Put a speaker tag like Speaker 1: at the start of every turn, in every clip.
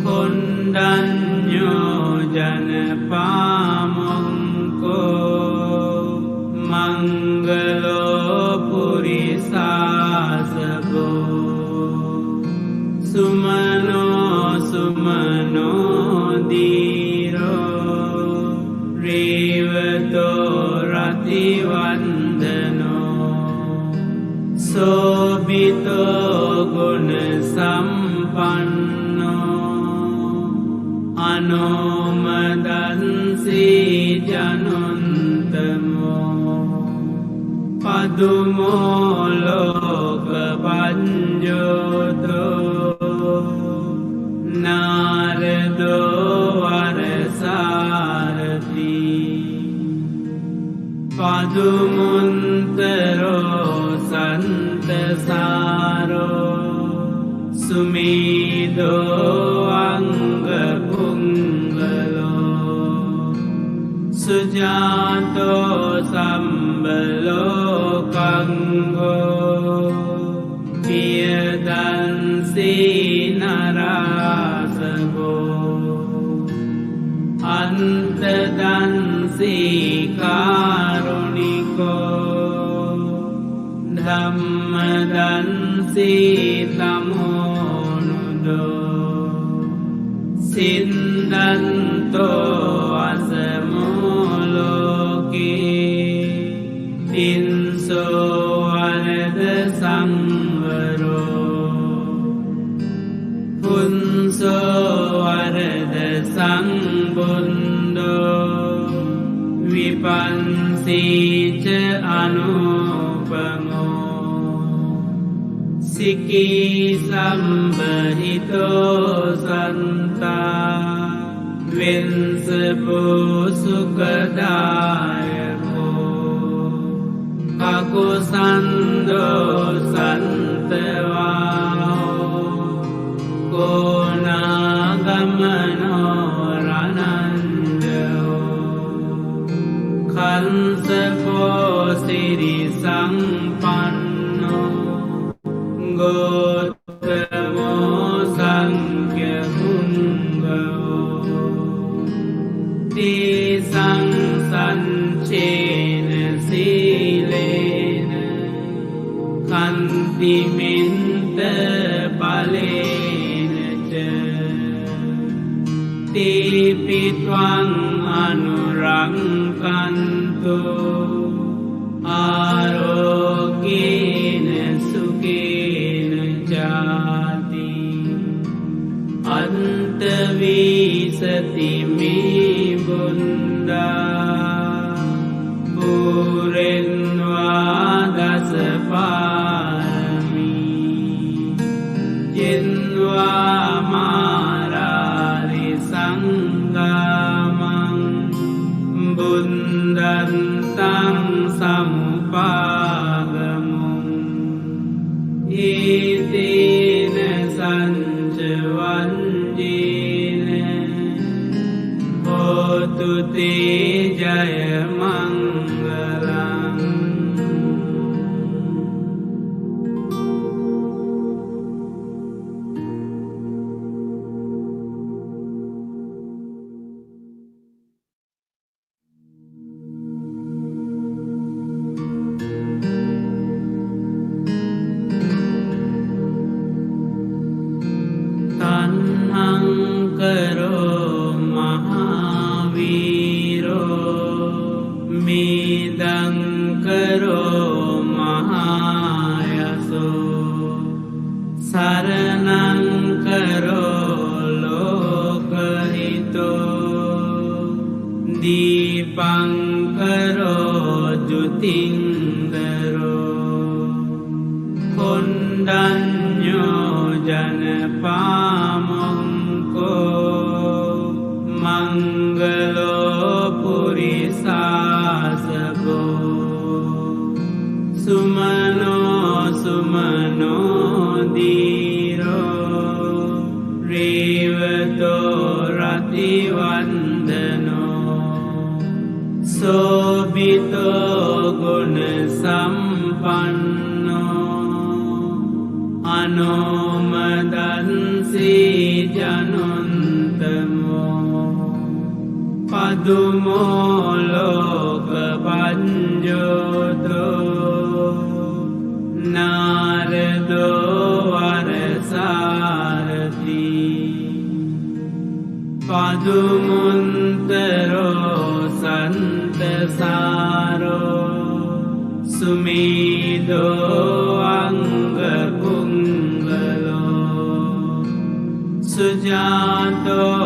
Speaker 1: Kondanyo janapamongko Manggalo purisasabo Sumano sumano diro Rivato rativandano Sobito guna sampanno Anomadansi januntamo Padumo loka panjoto Narado varasarati Padumuntaro santasaro Sumido anga pungalo Sujato sambalo kango Piyadansi narasabo Antadansi karuniko Dhammadansi tamonudo Sindanto asamoloki Tinso arada samvaro Punso arada sambundo Vipansi ca anupamo Siki sambahito santa Vinsapu sukadayako Kakusando santavao Konagamano ranandao Kansapo siri sampanno Gotamo sankhya mungao Tisang sanchena silena Kantiminta palena ca Tipitwang anurangkanto Arogena sukena jati Antavisati me bunda Purenva dasapami Jenva marari sangamang Bundantang samupagamung Itina sancavanjina Hotu te jaya mangalang Tanhangkaro mahaviro Midangkaro mahayaso Saranangkaro lokahito Dipangkaro jutingdaro Kondanyo janapamongko Manggalo purisasabo Sumano sumano diro Rivato rativandano Sobito guna sampanno අනෝමදන්සි ජනුන්තමෝ පදුමෝ ලෝක පඤ්ජෝතෝ නාරදෝ වරසාරති පදුමුන්තරෝ සන්තසාරෝ සුමේදෝ අංගකුංගලෝ සුජාතෝ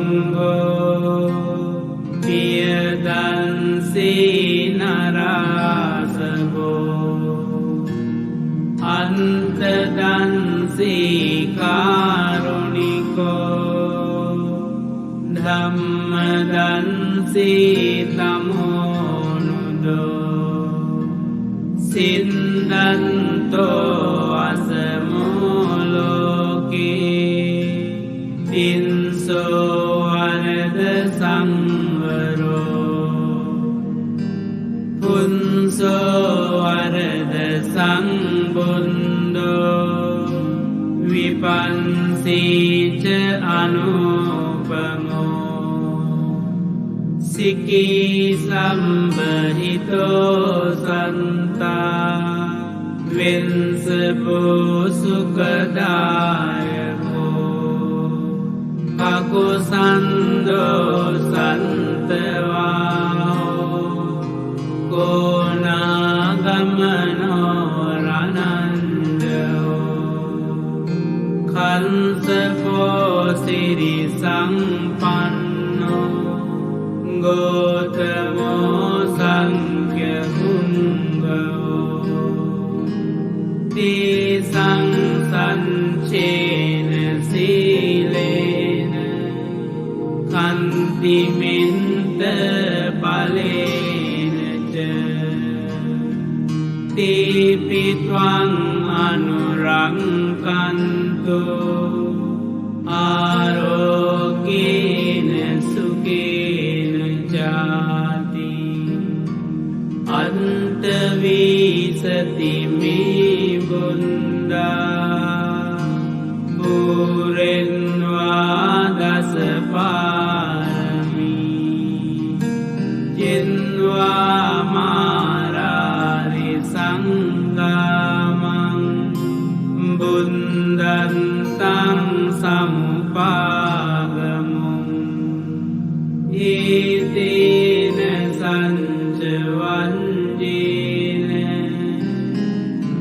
Speaker 1: සම්බලෝකංගෝ පියදන්සී නරාසගෝ අන්තදන්සී කාරුණිකෝ ධම්මදන්සී තමෝනුදෝ සින්දන්තෝ අසමෝලෝකේ තින්සෝ වරද සංවරෝ පුන්සෝ වරද සංබුන්දෝ විපන්සීච අනුපමෝ සිකී සම්බහිතෝ සන්තා වෙන්සපෝ සුකදායකෝ කකුසන්දෝ සන්තවාහෝ කෝනාගමනෝ රනන්දෝ කන්සපෝ සිරි සම්පන්නෝ ගෝතමෝ සංඛ්‍ය පුංගෝ තේසං සංචේන සීලේන කන්තිමින්ත බලේන ච තීපිත්වං අනුරංකන්තෝ ආරෝගේන සුකේන ජාති අන්තවීසති මේ බුන්දා පුරෙන්වා දසපාරමී ජෙන්වා මාරාරි සංගාමං බුන්දන්තං සමුපාගමුං ඒතේන සංචවන්ජේන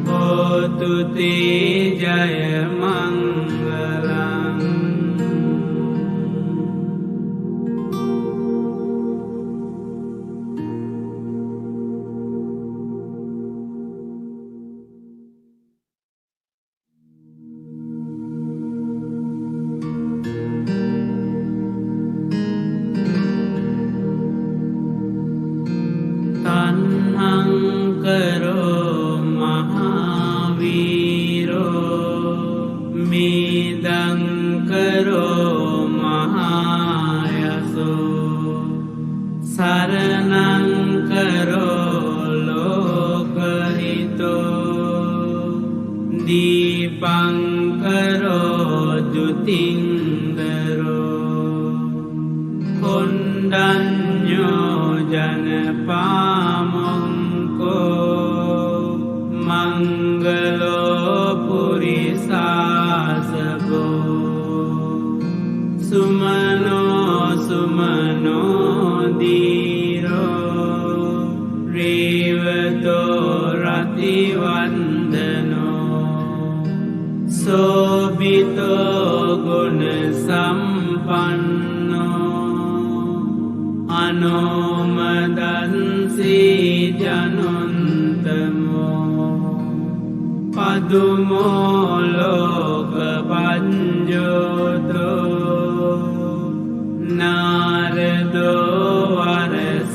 Speaker 1: හෝතු තේ ජය මංගලං කරෝ මහාවීරෝ මේදං කරෝ මහායසෝ සරණං කරෝ ලෝකහිතෝ දීපං කරෝ ජුතින්දරෝ කොණ්ඩඤ්ඤෝ ජනපාමොංකෝ මංගලෝ පුරිසාසගෝ සුමනෝ සුමනෝ දීරෝ රේවතෝ රතිවන්දනෝ සෝබිතෝ ගුණ සම්පන්නෝ අනෝමදන්සී ජනුන්තමෝ පදුමෝ ලෝක පඤ්ජෝතෝ නාරදෝ වරසාරති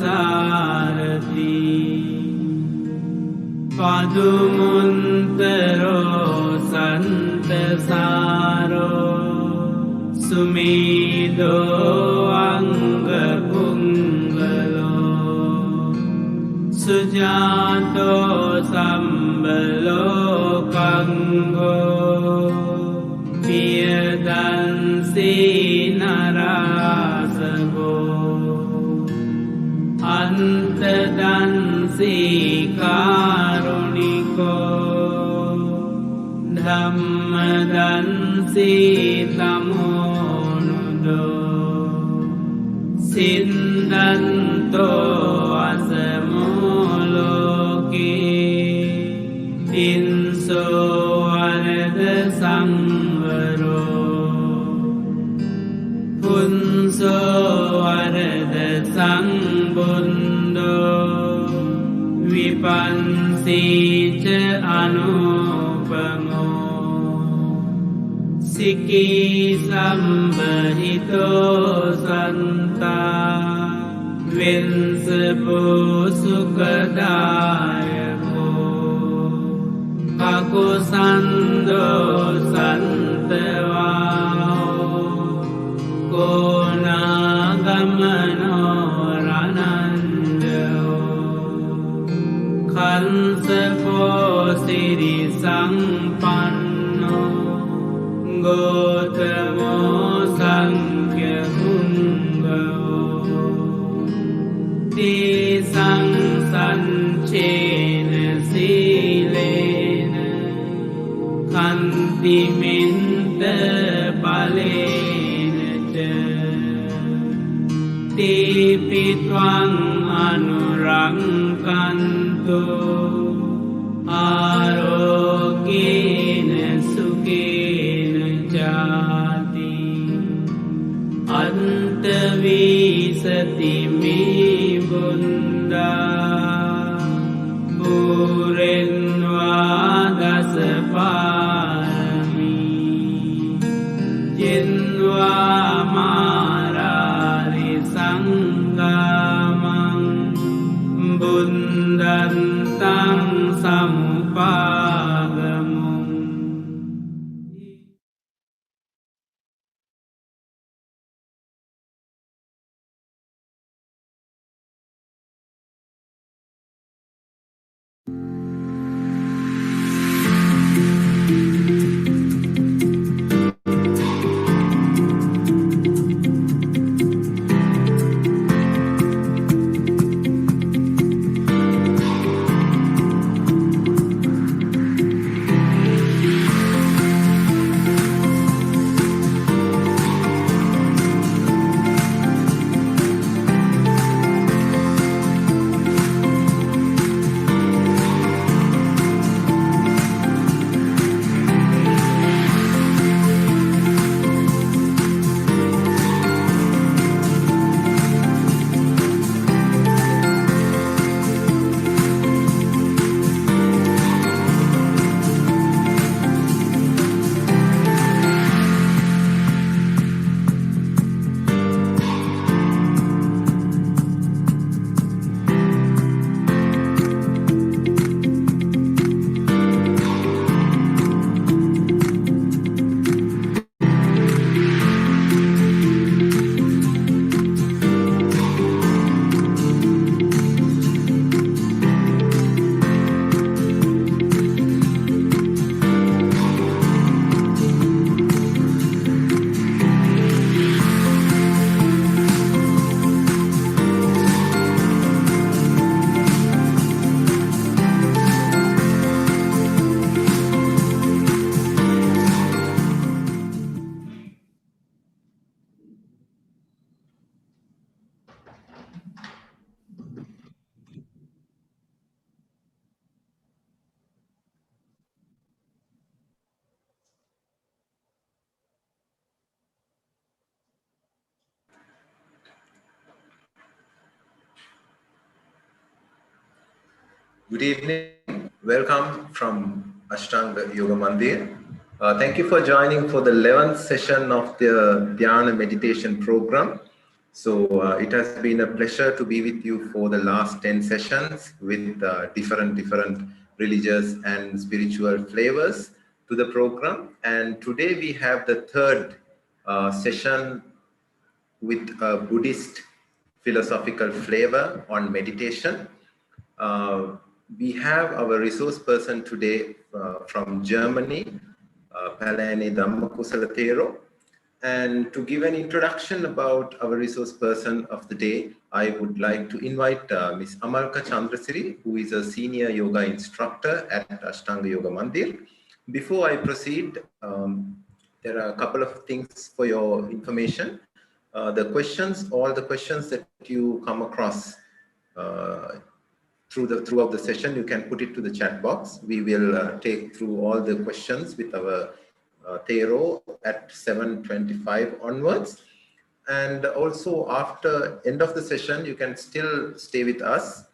Speaker 1: පදුමුන්තරෝ සන්තසාරෝ සුමේදෝ අංගකුංගලෝ Sujato sambalokango Piyadansi narasago Antadansi karuniko Dhammadansi tamonudo Sindanto asamoloki Tinso arada samvaro Punso arada sambundo Vipansicha anupamo Siki sambahito santa Vinsapo sukadayako Pakusando santavao Kona gamano ranandao Kansapo siri sampanno Gotamo sankhya hungao Tisang sanchena silena Kanti minta palena ca Tipitwang anurangkanto Arogena sukena jati Antavisati me bunda Purenva dasapami Jinva marari sangamang Bundantang samupagamung
Speaker 2: Good evening. Welcome from Ashtanga Yoga Mandir. Thank you for joining for the 11th session of the Dhayana meditation program. So it has been a pleasure to be with you for the last 10 sessions with different religious and spiritual flavors to the program. And today we have the third session with a Buddhist philosophical flavor on meditation. We have our resource person today from Germany, Palani Dhammakusala. And to give an introduction about our resource person of the day, I would like to invite Ms. Amalka Chandrasiri, who is a senior yoga instructor at Ashtanga Yoga Mandir. Before I proceed, there are a couple of things for your information. All the questions that you come across throughout the session, you can put it to the chat box. We will take through all the questions with our Thero at 7:25 onwards. And also after end of the session, you can still stay with us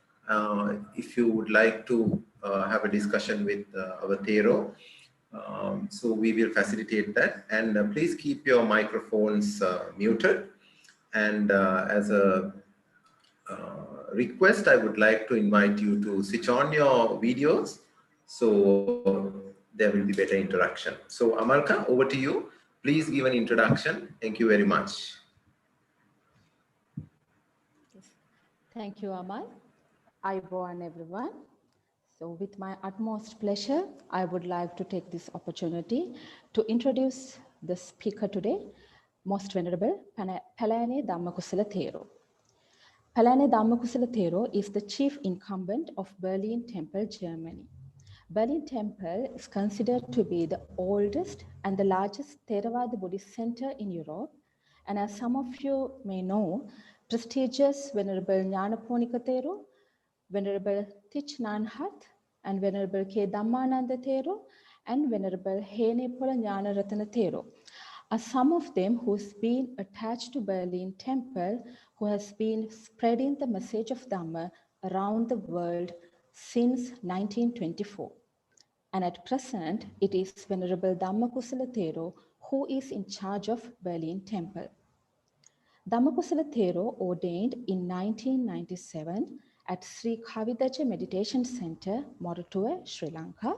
Speaker 2: if you would like to have a discussion with our Thero. So we will facilitate that. And please keep your microphones muted. And as a request, I would like to invite you to switch on your videos so there will be better interaction. So Amalka, over to you. Please give an introduction. Thank you very much.
Speaker 3: Thank you, Amal. Ayubowan, everyone. So with my utmost pleasure, I would like to take this opportunity to introduce the speaker today, Most Venerable Palani Dhammakusala Thero. Palani Dhammakusala Thero is the chief incumbent of Berlin Temple, Germany. Berlin Temple is considered to be the oldest and the largest Theravada Buddhist center in Europe. And as some of you may know, prestigious Venerable Nyanaponika Thero, Venerable Thich Nhat Hanh, and Venerable K. Dhammananda Thero, and Venerable Henepola Jnanaratana Thero are some of them who's been attached to Berlin Temple, who has been spreading the message of Dhamma around the world since 1924. And at present, it is Venerable Dhammakusala Thero who is in charge of Berlin Temple. Dhammakusala Thero ordained in 1997 at Sri Kavidaja Meditation Center, Moratuwa, Sri Lanka.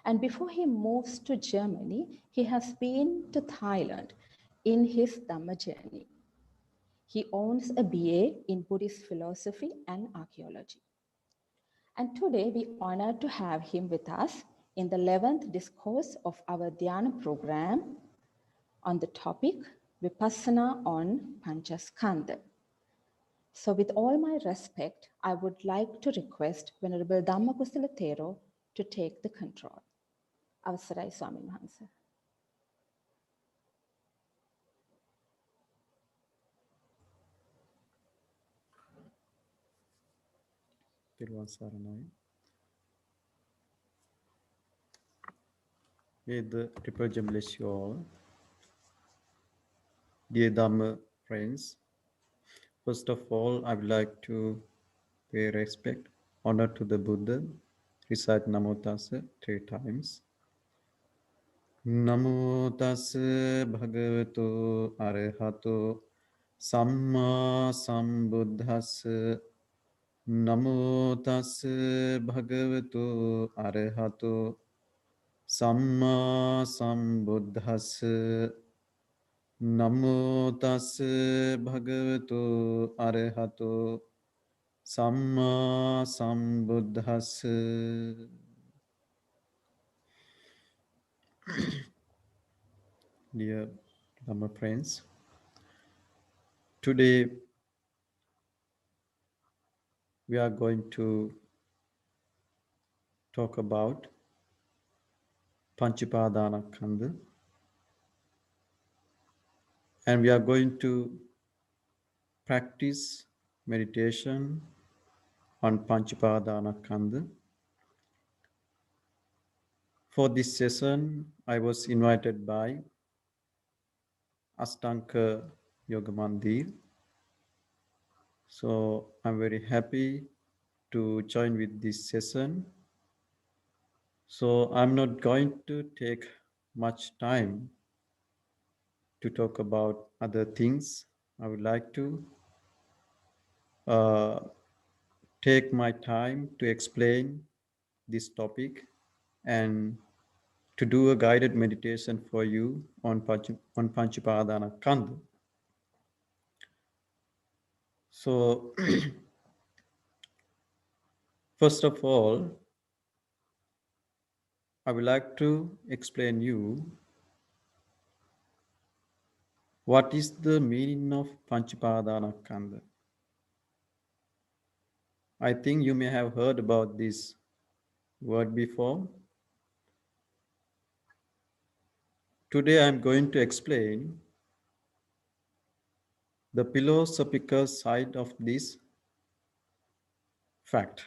Speaker 3: And before he moves to Germany, he has been to Thailand in his Dhamma journey. He owns a BA in Buddhist philosophy and archaeology. And today we honored to have him with us in the 11th discourse of our Dhyana program on the topic Vipassana on Panchaskanda. So with all my respect, I would like to request Venerable Dhammakusala Thero to take the control. Avasarai Swamin Wahanse.
Speaker 4: May the Triple Gem bless you all. Dear Dhamma friends, first of all, I would like to pay respect, honor to the Buddha, recite Namo Tassa 3 times. Namo Tassa Bhagavato Arahato Samma Sambuddhassa. Namo Tassa Bhagavato Arahato Samma Sambuddhassa. Namo Tassa Bhagavato Arahato Samma Sambuddhassa. Dear Dhamma friends, today we are going to talk about Panchapadana Kanda, and we are going to practice meditation on Panchapadana Kanda. For this session, I was invited by Ashtanga Yoga Mandir. So I'm very happy to join with this session. So I'm not going to take much time to talk about other things. I would like to take my time to explain this topic and to do a guided meditation for you on Panchapadana Kanda. So First of all, I would like to explain you what is the meaning of Panchapadanaskandha. I think you may have heard about this word before. Today I am going to explain the philosophical side of this fact.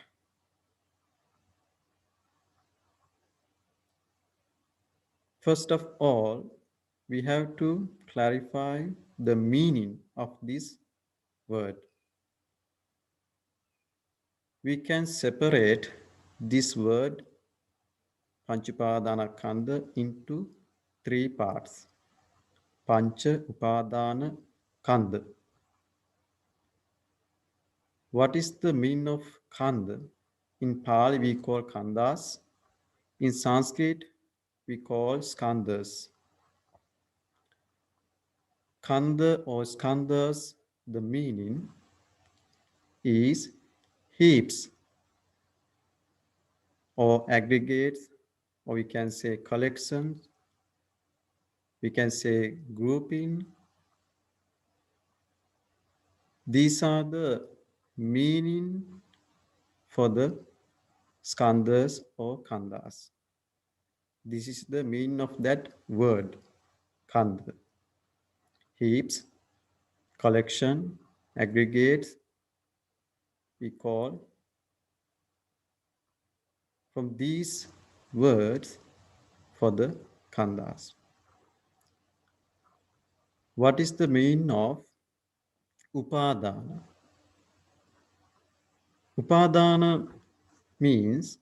Speaker 4: First of all, we have to clarify the meaning of this word. We can separate this word Panchapadanaskandha into three parts. Pancha Upadana Kanda. What is the meaning of Kanda? In Pali we call Kandas. In Sanskrit we call Skandhas. Kanda or Skandhas, the meaning is heaps or aggregates, or we can say collections, we can say grouping. These are the meaning for the skandhas or kandas. This is the meaning of that word, kanda. Heaps, collection, aggregates, we call. From these words for the kandas. What is the meaning of upadana? Upadana means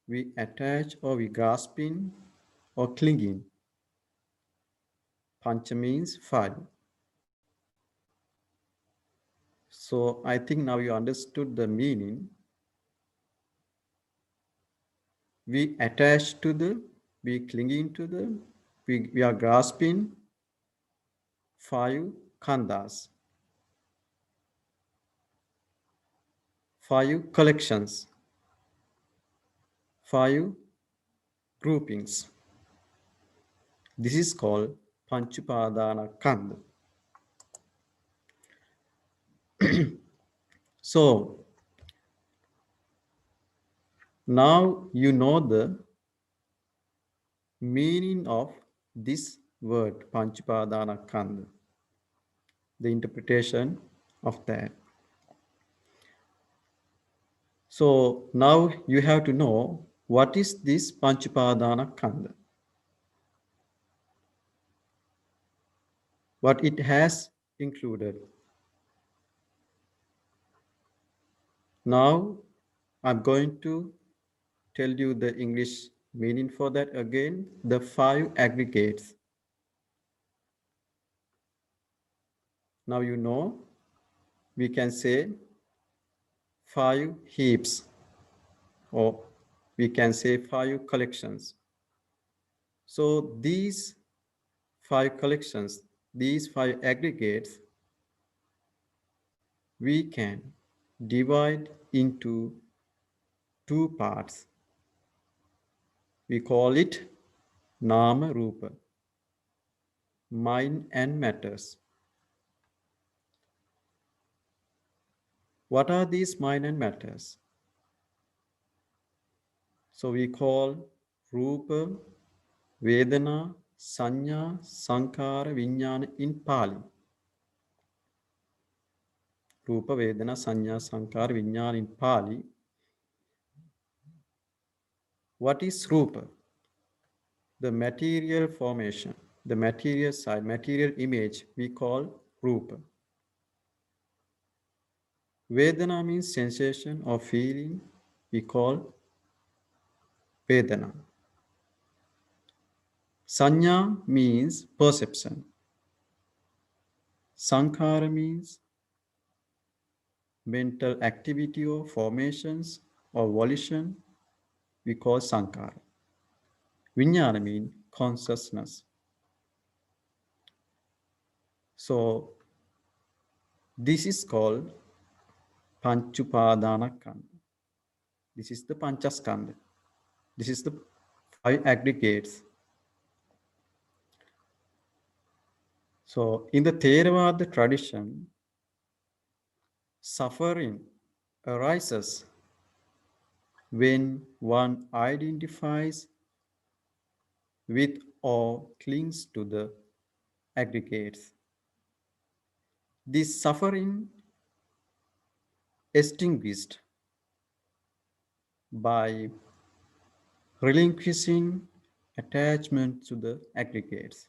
Speaker 4: we attach or we grasping or clinging. Pancha means five. So I think now you understood the meaning. We attach to the, we clinging to the, we are grasping five khandas, five collections, five groupings. This is called Panchupadana Kanda. So now you know the meaning of this word Panchapadana Kanda, the interpretation of that. So now you have to know what is this Panchapadana Kanda, what it has included. Now I'm going to tell you the English meaning for that again, the five aggregates. Now you know, we can say five heaps, or we can say five collections. So these five collections, these five aggregates, we can divide into two parts. We call it Nama Rupa, mind and matters. What are these mind and matters? So we call Rupa, Vedana, Sanya, Sankara, Vijnana in Pali. Rupa, Vedana, Sanya, Sankara, Vijnana in Pali. What is Rupa? The material formation, the material side, material image, we call Rupa. Vedana means sensation or feeling, we call Vedana. Sanya means perception. Sankara means mental activity or formations or volition, we call Sankara. Vijnana means consciousness. So this is called Panchupadana Kanda. This is the Panchaskanda. This is the 5 aggregates. So in the Theravada tradition, suffering arises when one identifies with or clings to the aggregates. This suffering extinguished by relinquishing attachment to the aggregates.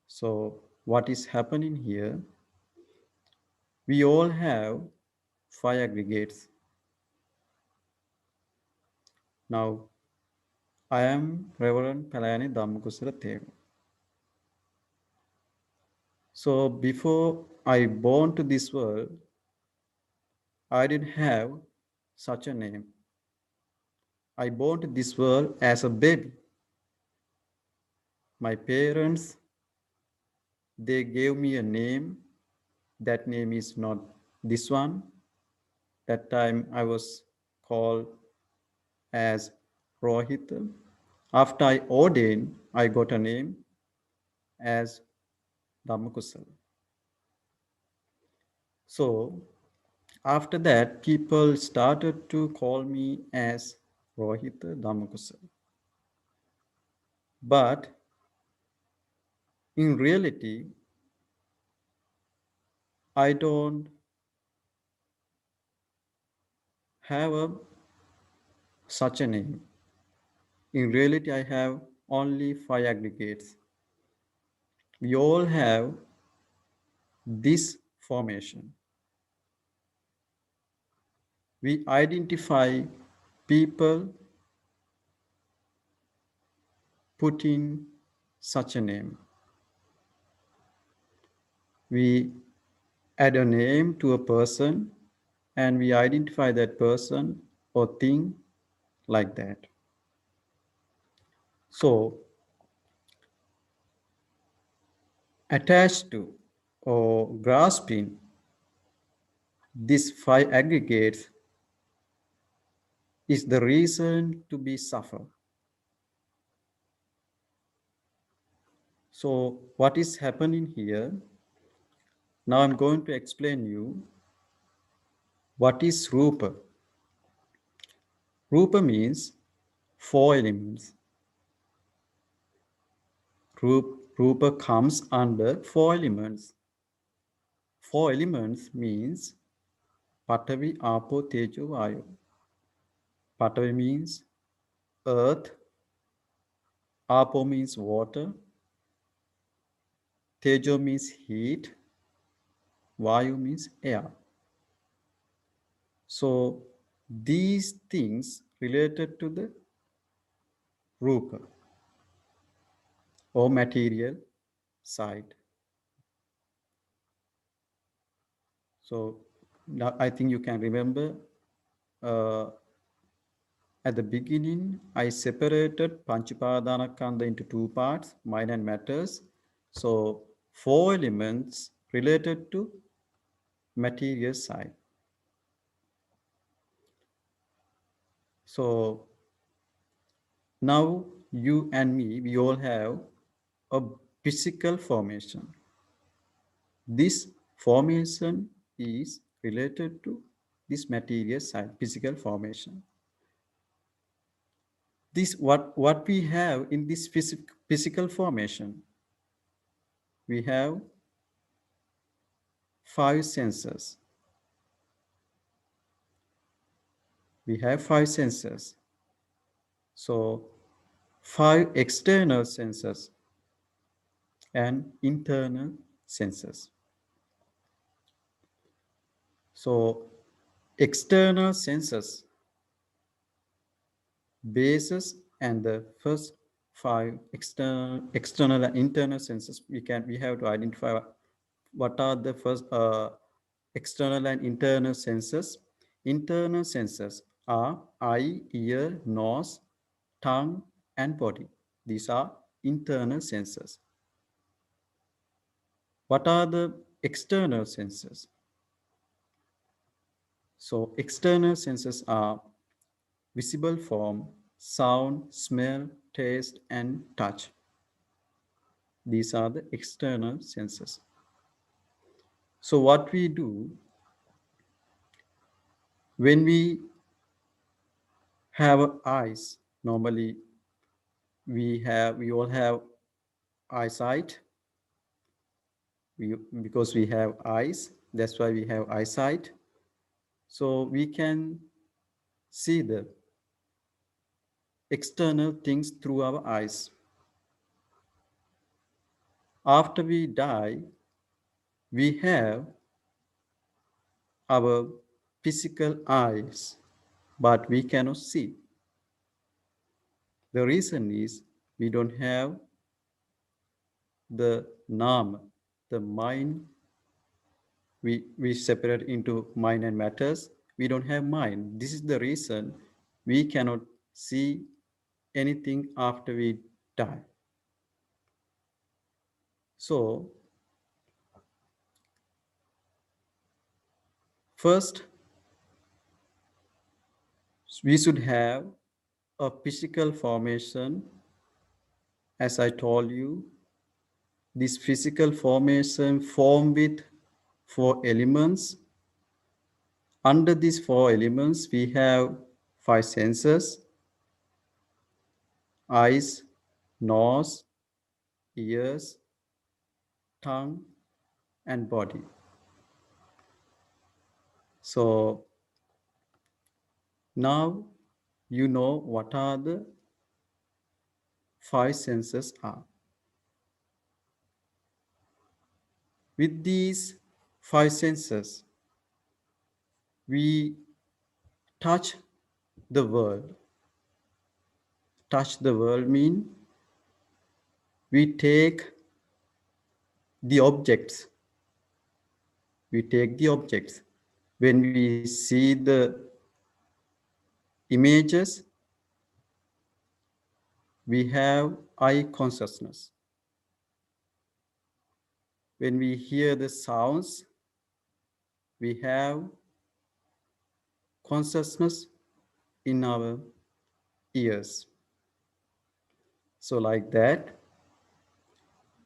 Speaker 4: So what is happening here? We all have 5 aggregates. Now, I am Reverend Palayani Dhammakusala Thega. So before I born to this world, I didn't have such a name. I born to this world as a baby. My parents, they gave me a name. That name is not this one. That time I was called as Rohit. After I ordained, I got a name as Dhammakusala. So after that, people started to call me as Rohit Dhammakusala. But in reality, I don't have such a name. In reality, I have only 5 aggregates. We all have this formation. We identify people putting such a name. We add a name to a person and we identify that person or thing like that. So, attached to or grasping these 5 aggregates is the reason to be suffer. So what is happening here? Now I'm going to explain you what is Rupa. Rupa means 4 elements. Rupa comes under 4 elements. 4 elements means Patavi, Apo, Tejo, Vayu. Patavi means earth. Apo means water. Tejo means heat. Vayu means air. So these things related to the Rupa or material side. So now I think you can remember at the beginning, I separated Panchapadana into 2 parts, mind and matters. So 4 elements related to material side. So now you and me, we all have a physical formation. This formation is related to this material side, physical formation. This what we have in this physical formation. We have 5 senses. We have 5 senses. So 5 external senses and internal senses. So external senses basis and the first 5 external and internal senses we have to identify what are the first external and internal senses. Internal senses are eye, ear, nose, tongue, and body. These are internal senses. What are the external senses? So external senses are visible form, sound, smell, taste, and touch. These are the external senses. So what we do when we have eyes, normally we all have eyesight. Because we have eyes, that's why we have eyesight. So we can see the external things through our eyes. After we die, we have our physical eyes, but we cannot see. The reason is we don't have the nama, the mind. We separate into mind and matters. We don't have mind. This is the reason we cannot see anything after we die. So first, we should have a physical formation. As I told you, this physical formation formed with four elements. Under these four elements, we have five senses: eyes, nose, ears, tongue, and body. So now you know what are the five senses are. With these five senses, we touch the world. Touch the world mean we take the objects. We take the objects. When we see the images, we have eye consciousness. When we hear the sounds, we have consciousness in our ears. So like that,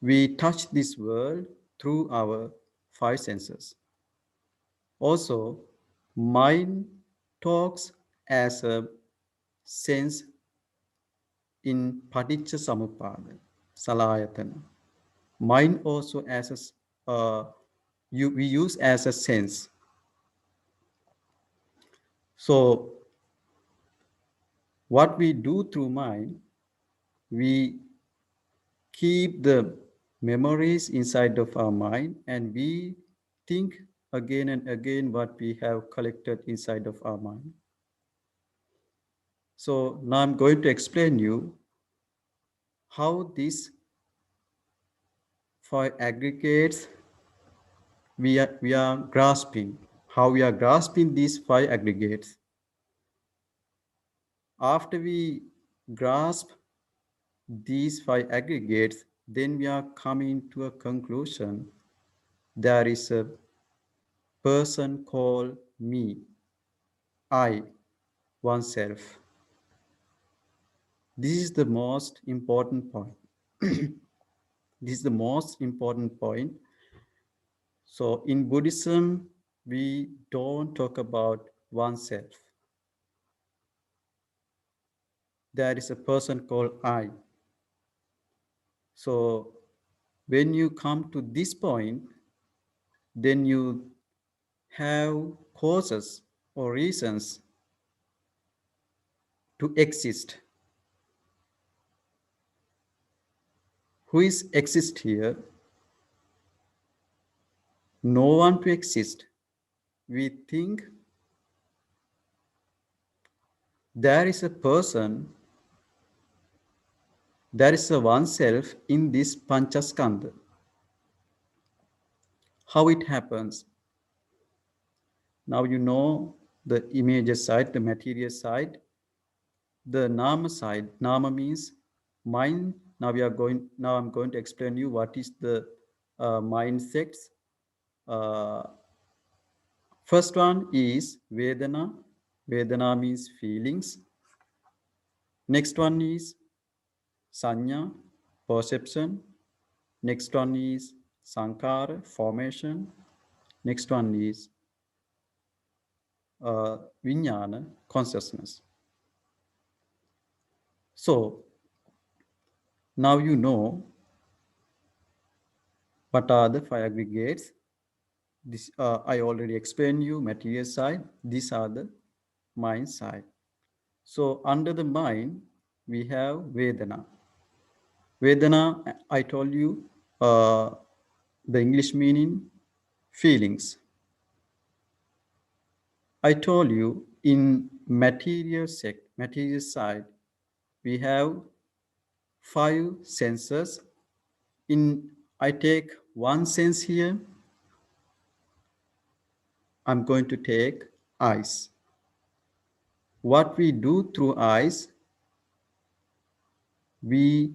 Speaker 4: we touch this world through our five senses. Also, mind talks as a sense in Paticca Samuppada, Salayatana. Mind also as we use as a sense. So what we do through mind, we keep the memories inside of our mind and we think again and again what we have collected inside of our mind. So now I'm going to explain you how these five aggregates we are grasping, how we are grasping these five aggregates. After we grasp these five aggregates, then we are coming to a conclusion. There is a person called me, I, oneself. This is the most important point. This is the most important point. So in Buddhism, we don't talk about oneself. There is a person called I. So when you come to this point, then you have causes or reasons to exist. Who is exist here? No one to exist. We think there is a person, there is a oneself in this Panchaskanda. How it happens? Now you know the image side, the material side, the nama side. Nama means mind. Now I'm going to explain you what is the mindsets. First one is Vedana. Vedana means feelings. Next one is Sanya, perception. Next one is Sankara, formation. Next one is Vijnana, consciousness. So now you know what are the five aggregates. This I already explained you material side. These are the mind side. So under the mind, we have Vedana. Vedana, I told you the English meaning feelings. I told you in material side, we have five senses. I take one sense here. I'm going to take eyes. What we do through eyes, we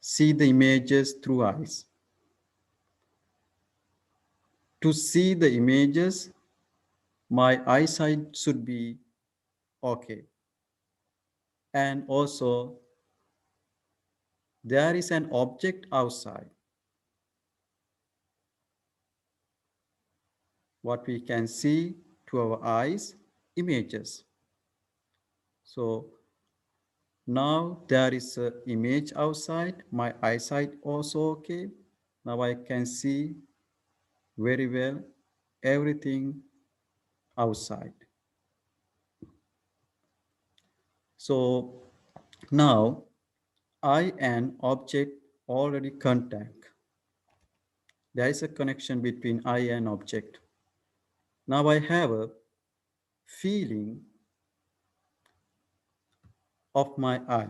Speaker 4: see the images through eyes. To see the images, my eyesight should be okay. And also, there is an object outside. What we can see to our eyes, images. So now there is an image outside, my eyesight also okay. Now I can see very well everything outside. So now I and object already contact. There is a connection between I and object. Now I have a feeling of my eye.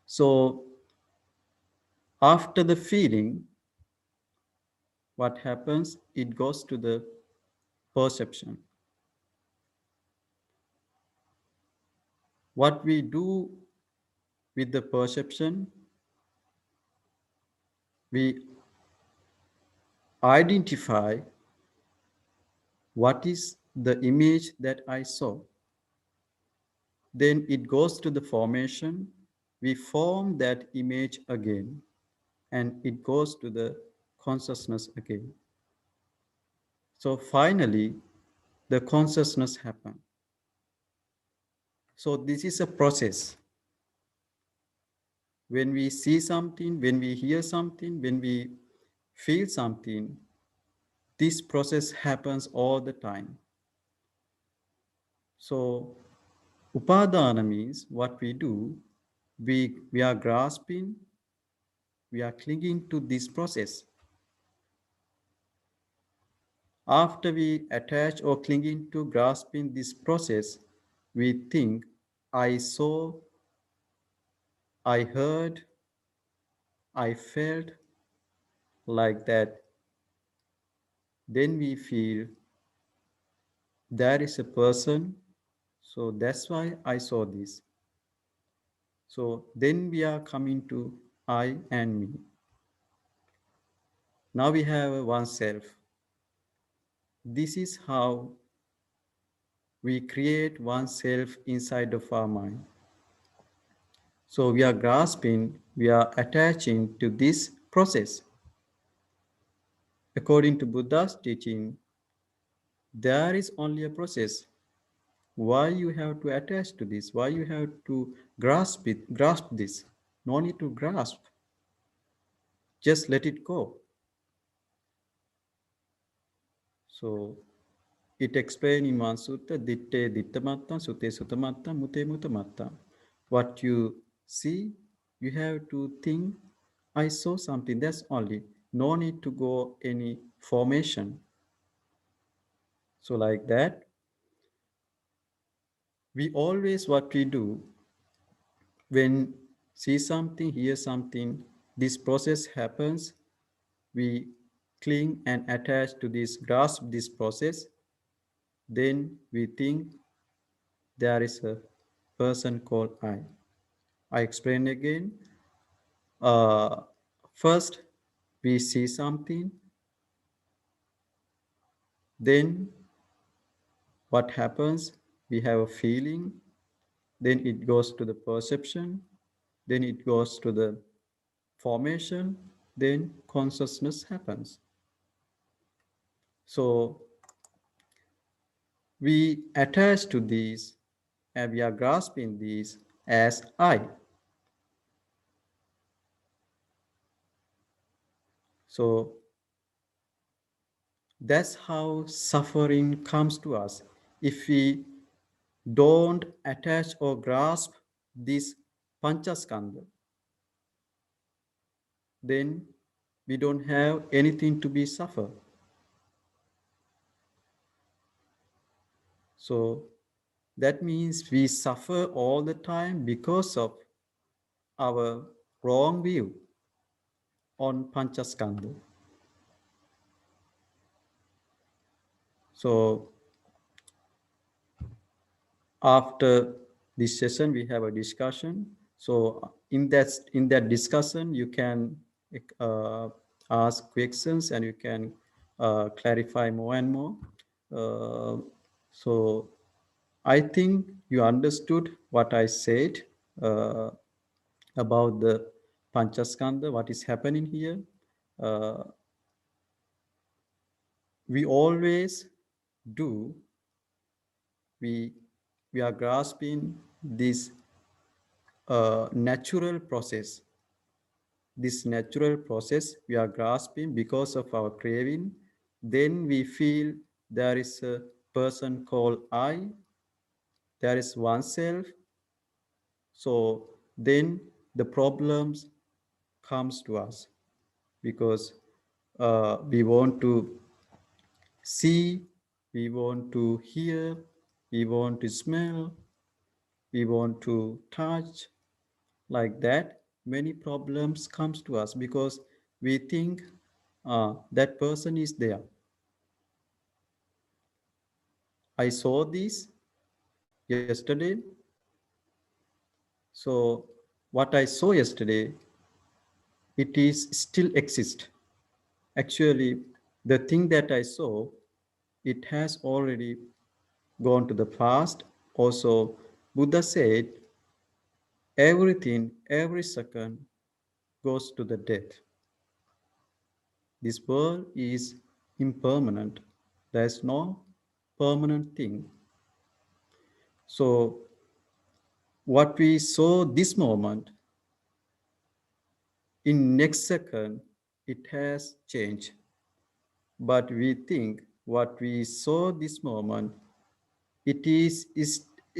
Speaker 4: So after the feeling, what happens? It goes to the perception. What we do with the perception, we identify what is the image that I saw. Then it goes to the formation. We form that image again, and it goes to the consciousness again. So finally, the consciousness happens. So this is a process. When we see something, when we hear something, when we feel something, this process happens all the time. So upadana means what we do, we are grasping, we are clinging to this process. After we attach or clinging to grasping this process, we think, I saw, I heard, I felt like that. Then we feel there is a person, so that's why I saw this. So then we are coming to I and me. Now we have oneself. This is how we create oneself inside of our mind. So we are grasping, we are attaching to this process. According to Buddha's teaching, there is only a process. Why you have to attach to this? Why you have to grasp this? No need to grasp. Just let it go. So it explains in one sutta, ditte dittamatta, sute sutamatta, mute mutamatta. What you see, you have to think, I saw something, that's only. No need to go any formation. So like that, we always what we do when see something, hear something, this process happens, we cling and attach to this, grasp this process, then we think there is a person called I. I explain again. Uh, First, we see something, Then what happens? We have a feeling, then it goes to the perception, then it goes to the formation, then consciousness happens. So we attach to these and we are grasping these as I. So that's how suffering comes to us. If we don't attach or grasp this Panchaskanda, then we don't have anything to be suffered. So that means we suffer all the time because of our wrong view on Panchaskanda. So after this session, we have a discussion. So in that discussion, you can uh, ask questions and you can clarify more and more. Uh, so I think you understood what I said uh, about the Panchaskanda, what is happening here. Uh, we always do, we, we are grasping this natural process. This natural process we are grasping because of our craving. Then we feel there is a person called I, there is oneself. So then the problems comes to us because we want to see, we want to hear, we want to smell, we want to touch. Like that, many problems comes to us because we think that person is there. I saw this yesterday. So what I saw yesterday, it is still exist. Actually, the thing that I saw, it has already gone to the past. Also, Buddha said, everything, every second goes to the death. This world is impermanent. There's no permanent thing. So what we saw this moment, in next second, it has changed. But we think what we saw this moment, it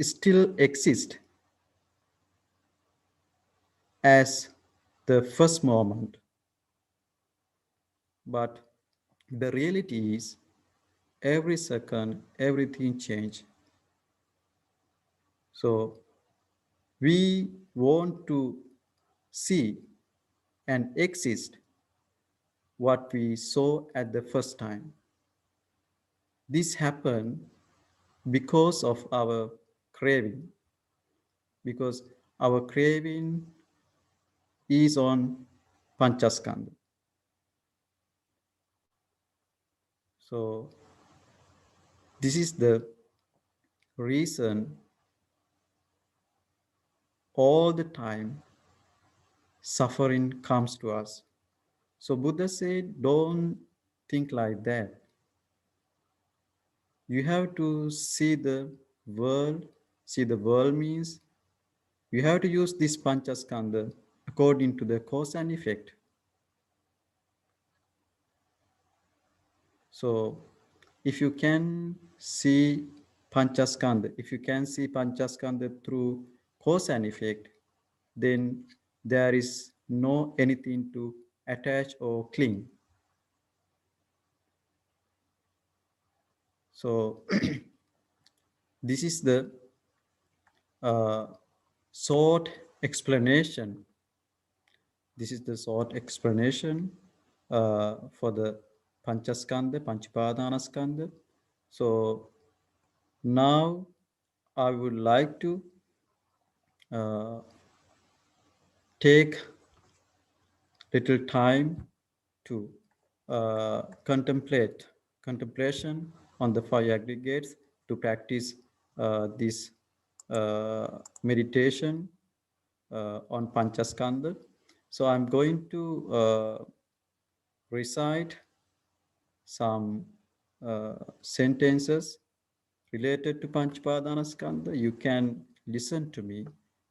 Speaker 4: still exists as the first moment. But the reality is every second, everything change. So we want to see and exist what we saw at the first time. This happened because of our craving, because our craving is on Panchaskanda. So this is the reason all the time suffering comes to us. So Buddha said, don't think like that. You have to see the world. See the world means you have to use this Panchaskanda according to the cause and effect. So if you can see Panchaskanda, if you can see Panchaskanda through cause and effect, then there is no anything to attach or cling. So this is the uh, short explanation. This is the short explanation for the Panchaskanda, Panchapadanaskanda. So now I would like to uh, take little time to contemplation on the 5 aggregates to practice this meditation on Panchaskanda. So I'm going to recite some sentences related to Panchpadanaskanda. You can listen to me